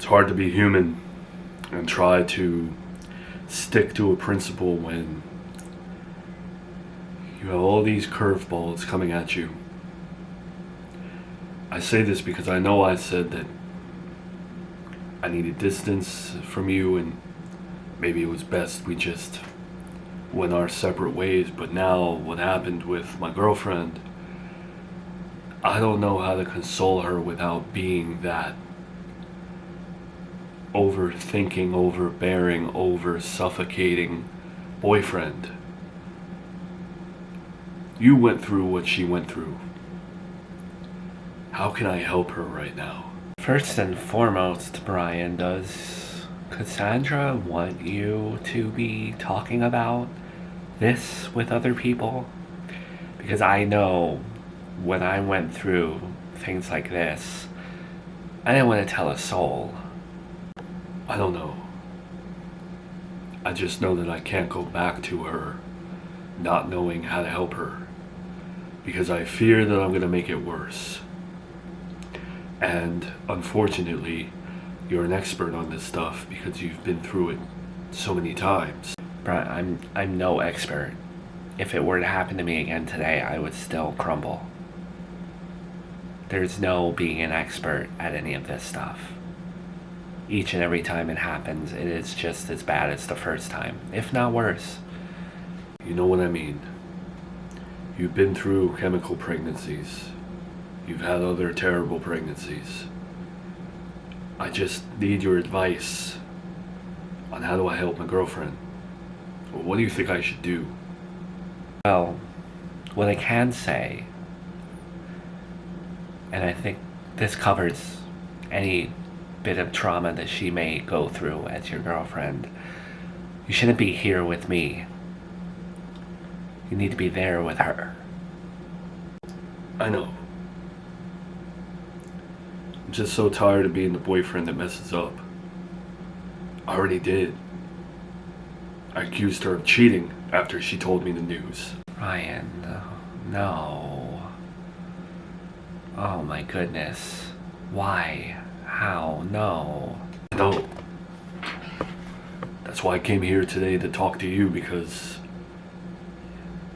It's hard to be human and try to stick to a principle when you have all these curveballs coming at you. I say this because I know I said that I needed distance from you and maybe it was best we just went our separate ways, but now what happened with my girlfriend, I don't know how to console her without being that overthinking, overbearing, over suffocating boyfriend. You went through what she went through. How can I help her right now? First and foremost, Brian, does Cassandra want you to be talking about this with other people? Because I know when I went through things like this, I didn't want to tell a soul. I don't know. I just know that I can't go back to her not knowing how to help her, because I fear that I'm going to make it worse. And unfortunately, you're an expert on this stuff because you've been through it so many times. Brian, I'm no expert. If it were to happen to me again today, I would still crumble. There's no being an expert at any of this stuff. Each and every time it happens, it is just as bad as the first time, if not worse. You know what I mean. You've been through chemical pregnancies. You've had other terrible pregnancies. I just need your advice on how do I help my girlfriend. Or what do you think I should do? Well, what I can say, and I think this covers any bit of trauma that she may go through as your girlfriend, you shouldn't be here with me. You need to be there with her. I know. I'm just so tired of being the boyfriend that messes up. I already did. I accused her of cheating after she told me the news. Ryan, no. Oh my goodness. Why? How? No. No. That's why I came here today to talk to you, because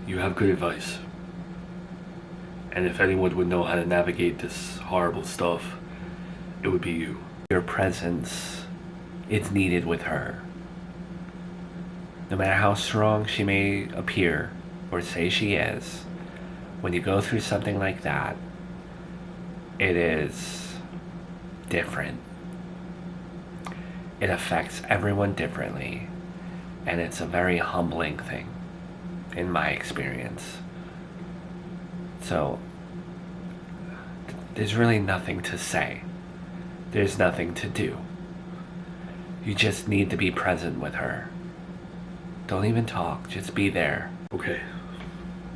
you have good advice. And if anyone would know how to navigate this horrible stuff, it would be you. Your presence is needed with her. No matter how strong she may appear or say she is, when you go through something like that, it is different. It affects everyone differently, and it's a very humbling thing, in my experience. So, there's really nothing to say. There's nothing to do. You just need to be present with her. Don't even talk, just be there. Okay.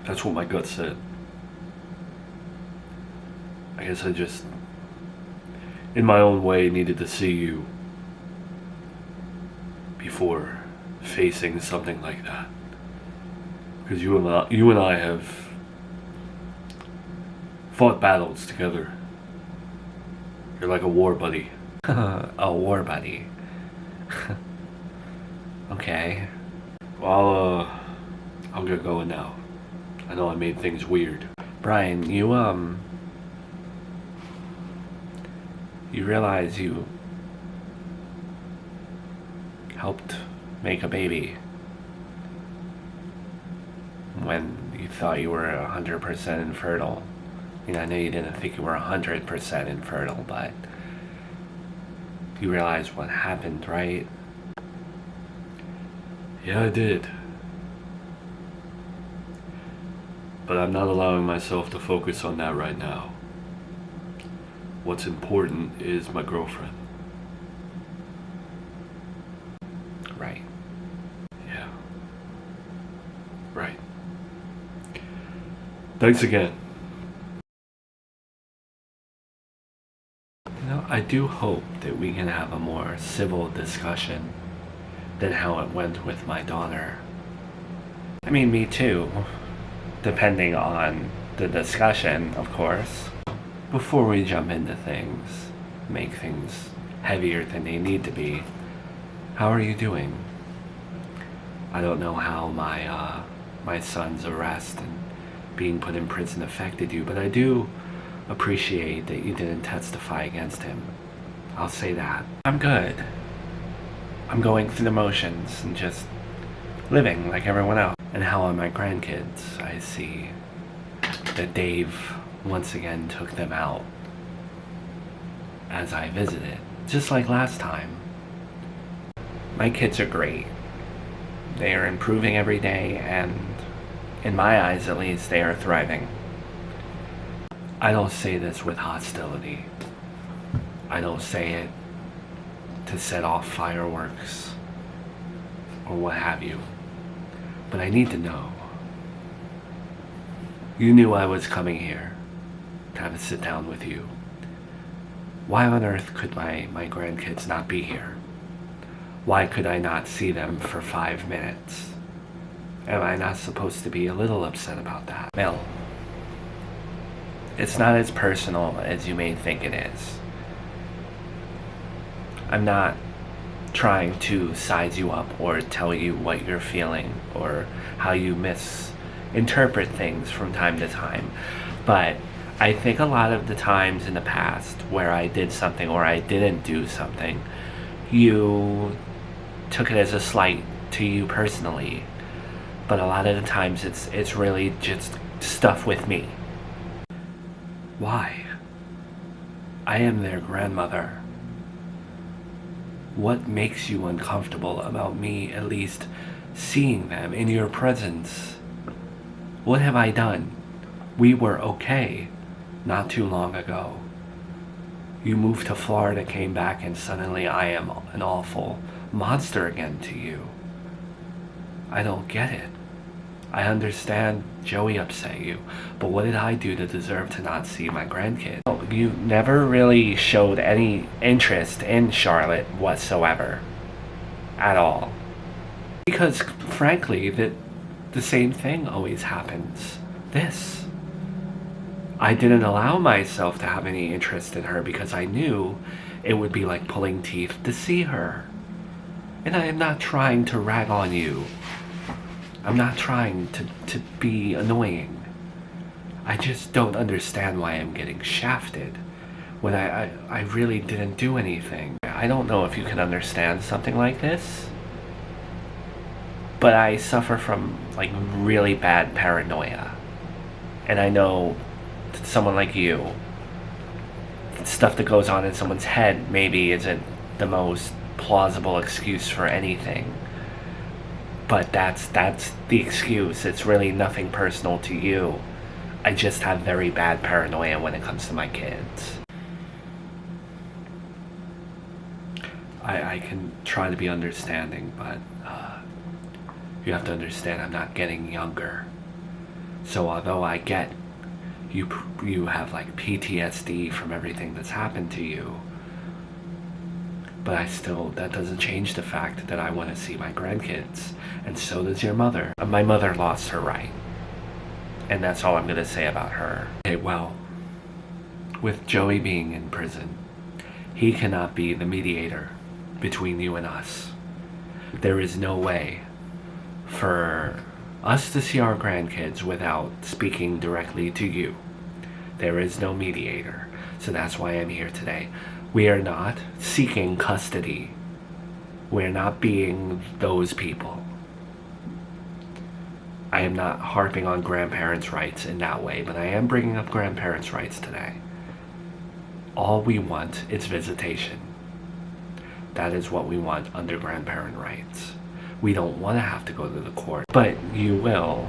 That's what my gut said. I guess I just, in my own way, needed to see you before facing something like that. Because you and I have fought battles together. You're like a war buddy. A war buddy. Okay. Well, I'll get going now. I know I made things weird. Brian, you realize you helped make a baby when you thought you were 100% infertile. I mean, I know you didn't think you were 100% infertile, but you realize what happened, right? Yeah, I did. But I'm not allowing myself to focus on that right now. What's important is my girlfriend. Right. Yeah. Right. Thanks again. You know, I do hope that we can have a more civil discussion than how it went with my daughter. I mean, me too. Depending on the discussion, of course. Before we jump into things, make things heavier than they need to be. How are you doing? I don't know how my son's arrest and being put in prison affected you, but I do appreciate that you didn't testify against him. I'll say that. I'm good. I'm going through the motions and just living like everyone else. And how are my grandkids? I see that Dave once again took them out as I visited, just like last time. My kids are great. They are improving every day, and in my eyes at least, they are thriving. I don't say this with hostility. I don't say it to set off fireworks or what have you. But I need to know. You knew I was coming here to have a sit down with you. Why on earth could my grandkids not be here? Why could I not see them for 5 minutes? Am I not supposed to be a little upset about that? Mel, it's not as personal as you may think it is. I'm not trying to size you up or tell you what you're feeling or how you misinterpret things from time to time. But I think a lot of the times in the past where I did something or I didn't do something, you took it as a slight to you personally. But a lot of the times it's really just stuff with me. Why? I am their grandmother. What makes you uncomfortable about me at least seeing them in your presence? What have I done? We were okay not too long ago. You moved to Florida, came back, and suddenly I am an awful monster again to you. I don't get it. I understand Joey upset you, but what did I do to deserve to not see my grandkid? You never really showed any interest in Charlotte whatsoever. At all. Because, frankly, the same thing always happens. This. I didn't allow myself to have any interest in her because I knew it would be like pulling teeth to see her. And I am not trying to rag on you. I'm not trying to be annoying. I just don't understand why I'm getting shafted when I really didn't do anything. I don't know if you can understand something like this, but I suffer from like really bad paranoia. And I know that someone like you, stuff that goes on in someone's head maybe isn't the most plausible excuse for anything. But that's the excuse. It's really nothing personal to you. I just have very bad paranoia when it comes to my kids. I can try to be understanding, but you have to understand I'm not getting younger. So although I get you have like PTSD from everything that's happened to you, but that doesn't change the fact that I want to see my grandkids, and so does your mother. My mother lost her right, and that's all I'm going to say about her. Okay, well, with Joey being in prison, he cannot be the mediator between you and us. There is no way for us to see our grandkids without speaking directly to you. There is no mediator, so that's why I'm here today. We are not seeking custody. We're not being those people. I am not harping on grandparents' rights in that way, but I am bringing up grandparents' rights today. All we want is visitation. That is what we want under grandparent rights. We don't want to have to go to the court, but you will.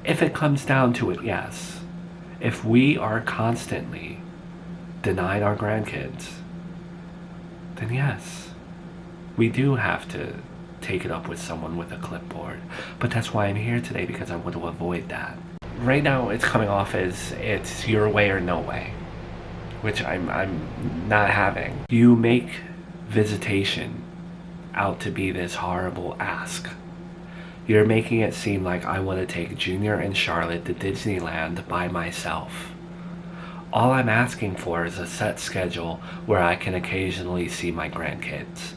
If it comes down to it, yes. If we are constantly denied our grandkids, then yes, we do have to take it up with someone with a clipboard. But that's why I'm here today, because I want to avoid that. Right now it's coming off as it's your way or no way, which I'm not having. You make visitation out to be this horrible ask. You're making it seem like I want to take Junior and Charlotte to Disneyland by myself. All I'm asking for is a set schedule where I can occasionally see my grandkids.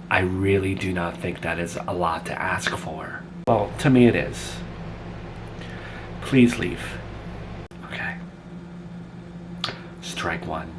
I really do not think that is a lot to ask for. Well, to me it is. Please leave. Okay. Strike one.